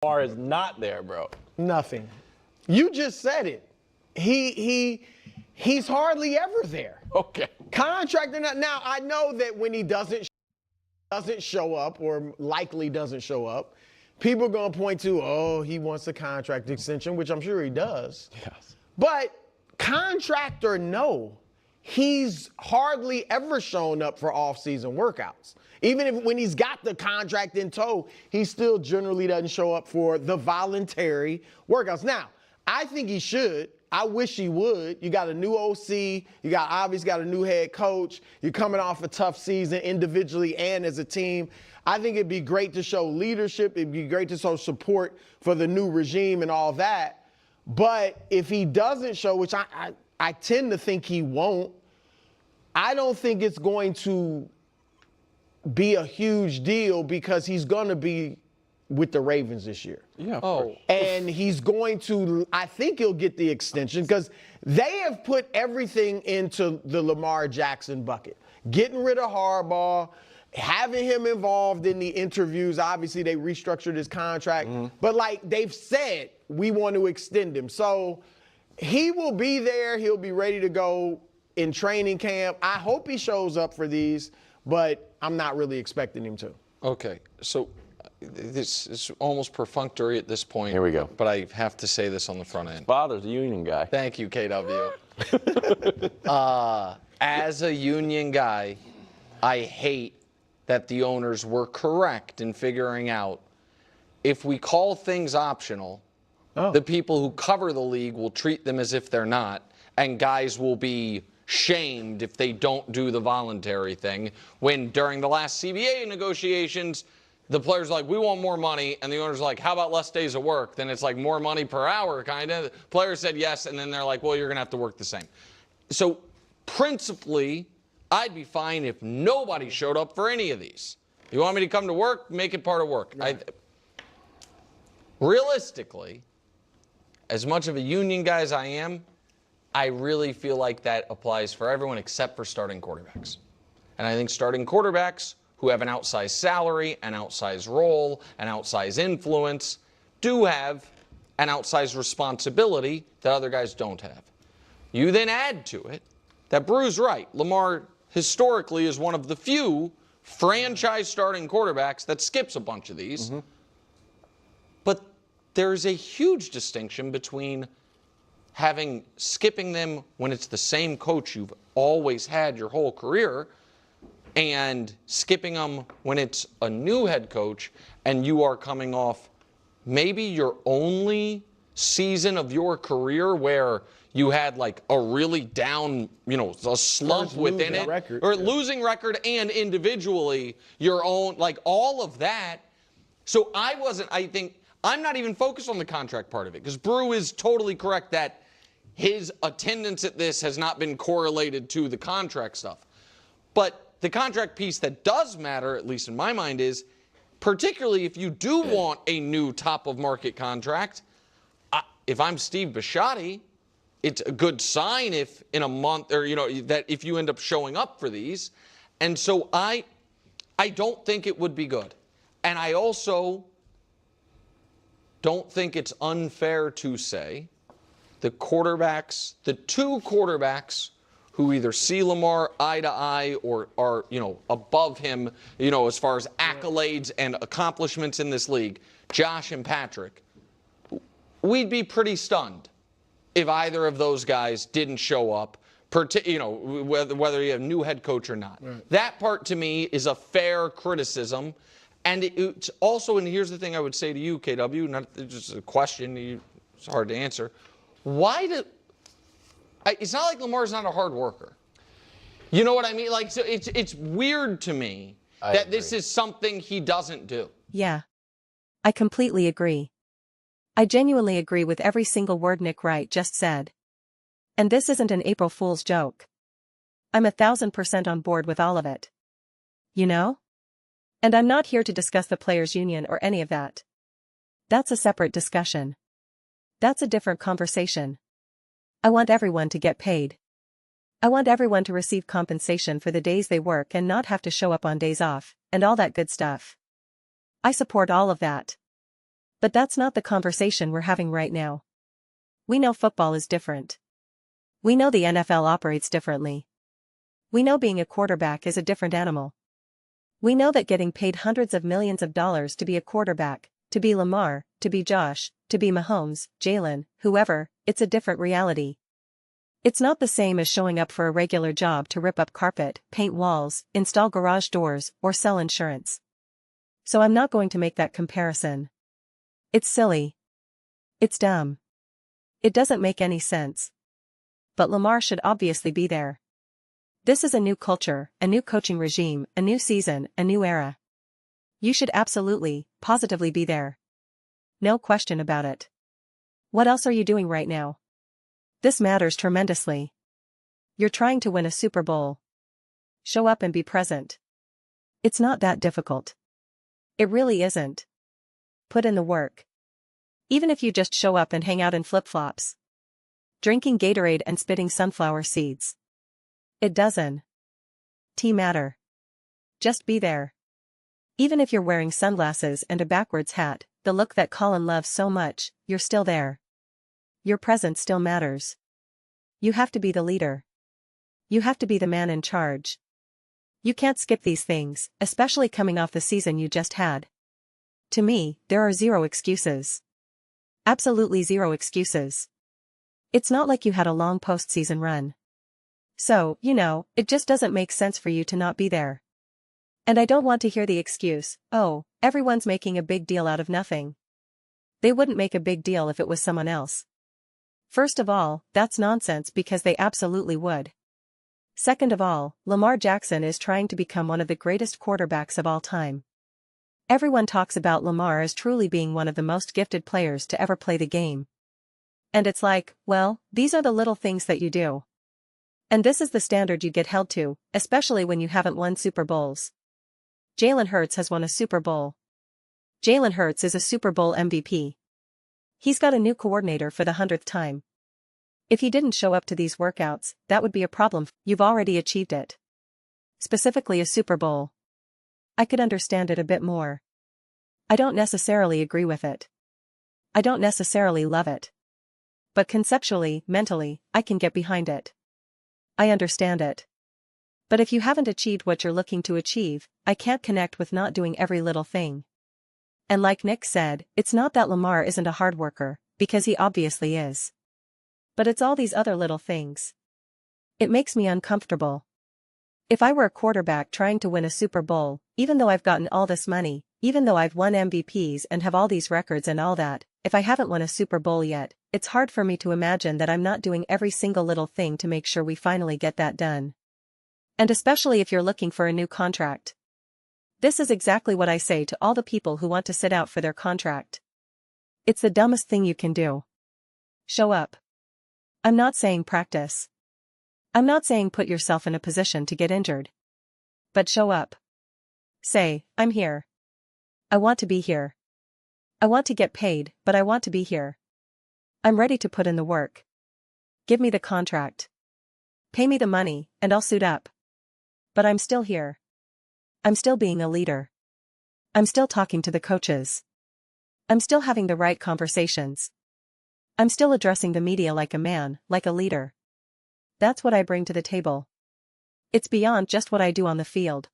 Lamar is not there, bro. Nothing. You just said it. He's hardly ever there. Okay. Contract or not. Now, I know that when he doesn't show up or likely doesn't show up, people are going to point to, oh, he wants a contract extension, which I'm sure he does. Yes. But contract or no, he's hardly ever shown up for off-season workouts. Even if when he's got the contract in tow, he still generally doesn't show up for the voluntary workouts. Now, I think he should. I wish he would. You got a new OC. You obviously got a new head coach. You're coming off a tough season individually and as a team. I think it'd be great to show leadership. It'd be great to show support for the new regime and all that. But if he doesn't show, which I tend to think he won't, I don't think it's going to be a huge deal because he's going to be with the Ravens this year. Yeah. And he's going to, I think he'll get the extension because they have put everything into the Lamar Jackson bucket. Getting rid of Harbaugh, having him involved in the interviews. Obviously, they restructured his contract. But, like, they've said, we want to extend him. So he will be there. He'll be ready to go in training camp. I hope he shows up for these, but I'm not really expecting him to. Okay, so this is almost perfunctory at this point. Here we go. But I have to say this on the front end. Father's a union guy. Thank you, KW. As a union guy, I hate that the owners were correct in figuring out if we call things optional, the people who cover the league will treat them as if they're not, and guys will be shamed if they don't do the voluntary thing. When during the last CBA negotiations, the players are like, we want more money, and the owner's like, how about less days of work? Then it's like more money per hour, kind of. Players said yes, and then they're like, well, you're going to have to work the same. So principally, I'd be fine if nobody showed up for any of these. You want me to come to work? Make it part of work. Right. Realistically, as much of a union guy as I am, I really feel like that applies for everyone except for starting quarterbacks. And I think starting quarterbacks who have an outsized salary, an outsized role, an outsized influence, do have an outsized responsibility that other guys don't have. You then add to it that Brew's right. Lamar historically is one of the few franchise starting quarterbacks that skips a bunch of these. But there's a huge distinction between skipping them when it's the same coach you've always had your whole career and skipping them when it's a new head coach and you are coming off maybe your only season of your career where you had like a really down, a slump within it, or losing record and individually your own, like all of that. So I think I'm not even focused on the contract part of it because Brew is totally correct that his attendance at this has not been correlated to the contract stuff. But the contract piece that does matter, at least in my mind, is particularly if you do want a new top-of-market contract, if I'm Steve Bisciotti, it's a good sign if in a month or, that if you end up showing up for these. And so I don't think it would be good. And I also don't think it's unfair to say the two quarterbacks who either see Lamar eye to eye or are, above him, as far as accolades and accomplishments in this league, Josh and Patrick, we'd be pretty stunned if either of those guys didn't show up, whether you have a new head coach or not. Right. That part to me is a fair criticism. And it's also, and here's the thing I would say to you, KW, not just a question, it's hard to answer. It's not like Lamar's not a hard worker. You know what I mean? Like, so it's weird to me that this is something he doesn't do. Yeah. I completely agree. I genuinely agree with every single word Nick Wright just said. And this isn't an April Fool's joke. I'm 1,000% on board with all of it. And I'm not here to discuss the players' union or any of that. That's a separate discussion. That's a different conversation. I want everyone to get paid. I want everyone to receive compensation for the days they work and not have to show up on days off, and all that good stuff. I support all of that. But that's not the conversation we're having right now. We know football is different. We know the NFL operates differently. We know being a quarterback is a different animal. We know that getting paid hundreds of millions of dollars to be a quarterback, to be Lamar, to be Josh, to be Mahomes, Jalen, whoever, it's a different reality. It's not the same as showing up for a regular job to rip up carpet, paint walls, install garage doors, or sell insurance. So I'm not going to make that comparison. It's silly. It's dumb. It doesn't make any sense. But Lamar should obviously be there. This is a new culture, a new coaching regime, a new season, a new era. You should absolutely, positively be there. No question about it. What else are you doing right now? This matters tremendously. You're trying to win a Super Bowl. Show up and be present. It's not that difficult. It really isn't. Put in the work. Even if you just show up and hang out in flip-flops. Drinking Gatorade and spitting sunflower seeds. It doesn't matter. Just be there. Even if you're wearing sunglasses and a backwards hat, the look that Colin loves so much, you're still there. Your presence still matters. You have to be the leader. You have to be the man in charge. You can't skip these things, especially coming off the season you just had. To me, there are zero excuses. Absolutely zero excuses. It's not like you had a long postseason run. So, it just doesn't make sense for you to not be there. And I don't want to hear the excuse, oh, everyone's making a big deal out of nothing. They wouldn't make a big deal if it was someone else. First of all, that's nonsense because they absolutely would. Second of all, Lamar Jackson is trying to become one of the greatest quarterbacks of all time. Everyone talks about Lamar as truly being one of the most gifted players to ever play the game. And it's like, well, these are the little things that you do. And this is the standard you get held to, especially when you haven't won Super Bowls. Jalen Hurts has won a Super Bowl. Jalen Hurts is a Super Bowl MVP. He's got a new coordinator for the 100th time. If he didn't show up to these workouts, that would be a problem. You've already achieved it. Specifically a Super Bowl. I could understand it a bit more. I don't necessarily agree with it. I don't necessarily love it. But conceptually, mentally, I can get behind it. I understand it. But if you haven't achieved what you're looking to achieve, I can't connect with not doing every little thing. And like Nick said, it's not that Lamar isn't a hard worker, because he obviously is. But it's all these other little things. It makes me uncomfortable. If I were a quarterback trying to win a Super Bowl, even though I've gotten all this money, even though I've won MVPs and have all these records and all that, if I haven't won a Super Bowl yet, it's hard for me to imagine that I'm not doing every single little thing to make sure we finally get that done. And especially if you're looking for a new contract. This is exactly what I say to all the people who want to sit out for their contract. It's the dumbest thing you can do. Show up. I'm not saying practice. I'm not saying put yourself in a position to get injured. But show up. Say, I'm here. I want to be here. I want to get paid, but I want to be here. I'm ready to put in the work. Give me the contract. Pay me the money, and I'll suit up. But I'm still here. I'm still being a leader. I'm still talking to the coaches. I'm still having the right conversations. I'm still addressing the media like a man, like a leader. That's what I bring to the table. It's beyond just what I do on the field.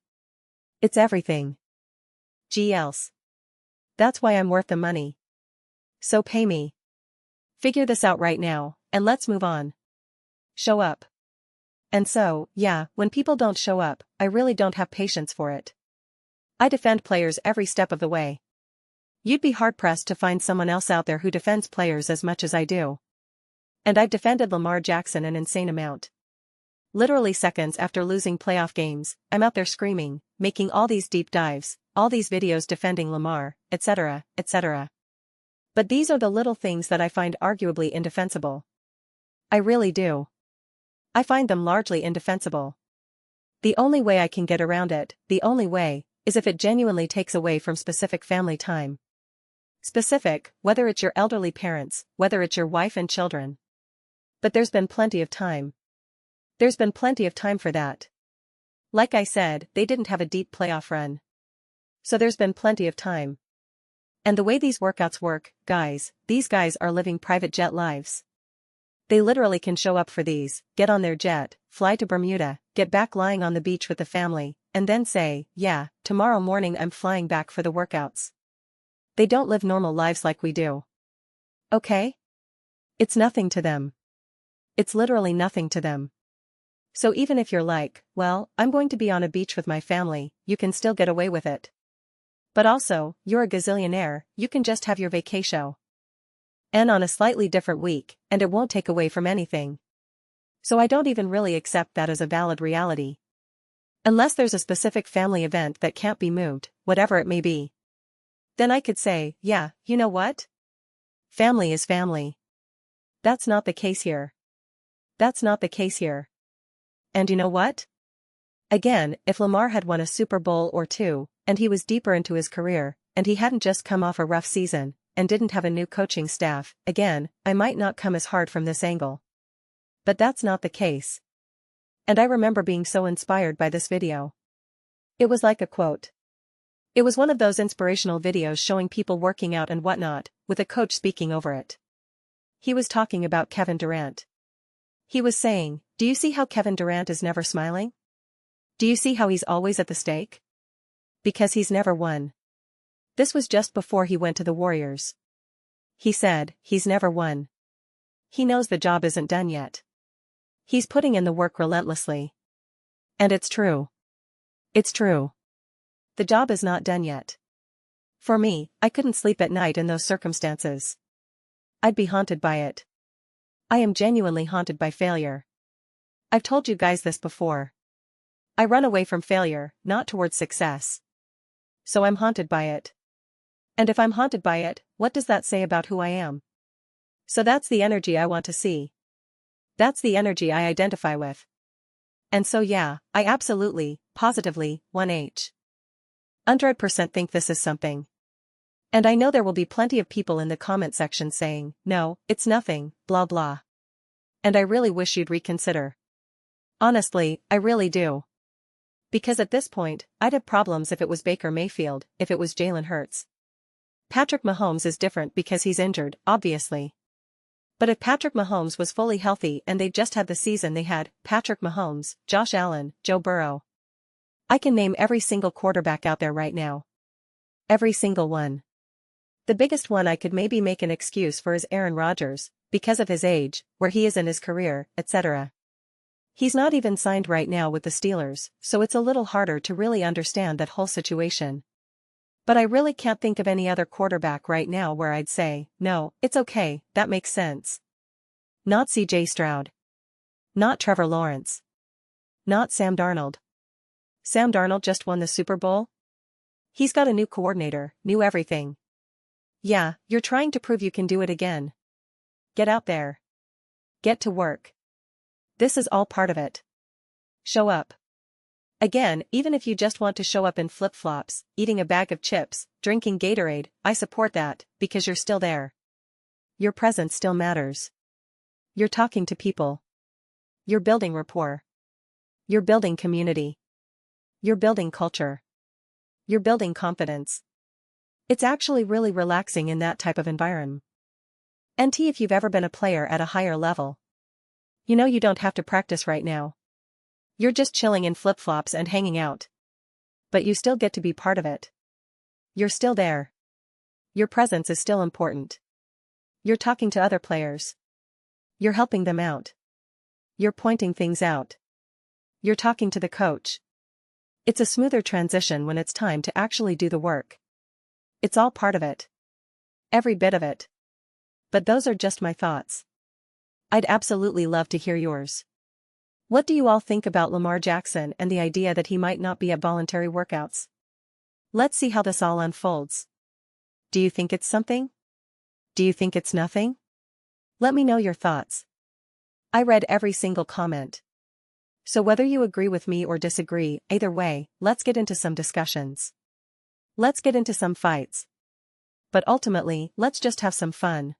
It's everything. Gee else. That's why I'm worth the money. So pay me. Figure this out right now, and let's move on. Show up. And so, yeah, when people don't show up, I really don't have patience for it. I defend players every step of the way. You'd be hard-pressed to find someone else out there who defends players as much as I do. And I've defended Lamar Jackson an insane amount. Literally seconds after losing playoff games, I'm out there screaming, making all these deep dives, all these videos defending Lamar, etc., etc. But these are the little things that I find arguably indefensible. I really do. I find them largely indefensible. The only way I can get around it, the only way, is if it genuinely takes away from specific family time. Specific, whether it's your elderly parents, whether it's your wife and children. But there's been plenty of time. There's been plenty of time for that. Like I said, they didn't have a deep playoff run. So there's been plenty of time. And the way these workouts work, guys, these guys are living private jet lives. They literally can show up for these, get on their jet, fly to Bermuda, get back lying on the beach with the family, and then say, yeah, tomorrow morning I'm flying back for the workouts. They don't live normal lives like we do. Okay? It's nothing to them. It's literally nothing to them. So even if you're like, well, I'm going to be on a beach with my family, you can still get away with it. But also, you're a gazillionaire, you can just have your vacation. And on a slightly different week, and it won't take away from anything. So I don't even really accept that as a valid reality. Unless there's a specific family event that can't be moved, whatever it may be. Then I could say, yeah, you know what? Family is family. That's not the case here. That's not the case here. And you know what? Again, if Lamar had won a Super Bowl or two, and he was deeper into his career, and he hadn't just come off a rough season, and didn't have a new coaching staff, again, I might not come as hard from this angle. But that's not the case. And I remember being so inspired by this video. It was like a quote. It was one of those inspirational videos showing people working out and whatnot, with a coach speaking over it. He was talking about Kevin Durant. He was saying, do you see how Kevin Durant is never smiling? Do you see how he's always at the stake? Because he's never won. This was just before he went to the Warriors. He said, he's never won. He knows the job isn't done yet. He's putting in the work relentlessly. And it's true. It's true. The job is not done yet. For me, I couldn't sleep at night in those circumstances. I'd be haunted by it. I am genuinely haunted by failure. I've told you guys this before. I run away from failure, not towards success. So I'm haunted by it. And if I'm haunted by it, what does that say about who I am? So that's the energy I want to see. That's the energy I identify with. And so yeah, I absolutely, positively, 100% think this is something. And I know there will be plenty of people in the comment section saying, no, it's nothing, blah blah. And I really wish you'd reconsider. Honestly, I really do. Because at this point, I'd have problems if it was Baker Mayfield, if it was Jalen Hurts. Patrick Mahomes is different because he's injured, obviously. But if Patrick Mahomes was fully healthy and they just had the season they had, Patrick Mahomes, Josh Allen, Joe Burrow. I can name every single quarterback out there right now. Every single one. The biggest one I could maybe make an excuse for is Aaron Rodgers, because of his age, where he is in his career, etc. He's not even signed right now with the Steelers, so it's a little harder to really understand that whole situation. But I really can't think of any other quarterback right now where I'd say, no, it's okay, that makes sense. Not C.J. Stroud. Not Trevor Lawrence. Not Sam Darnold. Sam Darnold just won the Super Bowl? He's got a new coordinator, new everything. Yeah, you're trying to prove you can do it again. Get out there. Get to work. This is all part of it. Show up. Again, even if you just want to show up in flip-flops, eating a bag of chips, drinking Gatorade, I support that, because you're still there. Your presence still matters. You're talking to people. You're building rapport. You're building community. You're building culture. You're building confidence. It's actually really relaxing in that type of environment. And if you've ever been a player at a higher level, you know you don't have to practice right now. You're just chilling in flip-flops and hanging out. But you still get to be part of it. You're still there. Your presence is still important. You're talking to other players. You're helping them out. You're pointing things out. You're talking to the coach. It's a smoother transition when it's time to actually do the work. It's all part of it. Every bit of it. But those are just my thoughts. I'd absolutely love to hear yours. What do you all think about Lamar Jackson and the idea that he might not be at voluntary workouts? Let's see how this all unfolds. Do you think it's something? Do you think it's nothing? Let me know your thoughts. I read every single comment. So whether you agree with me or disagree, either way, let's get into some discussions. Let's get into some fights. But ultimately, let's just have some fun.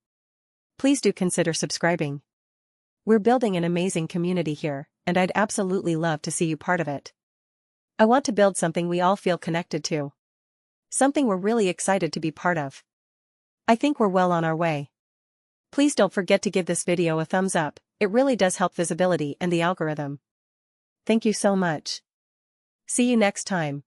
Please do consider subscribing. We're building an amazing community here, and I'd absolutely love to see you part of it. I want to build something we all feel connected to. Something we're really excited to be part of. I think we're well on our way. Please don't forget to give this video a thumbs up, it really does help visibility and the algorithm. Thank you so much. See you next time.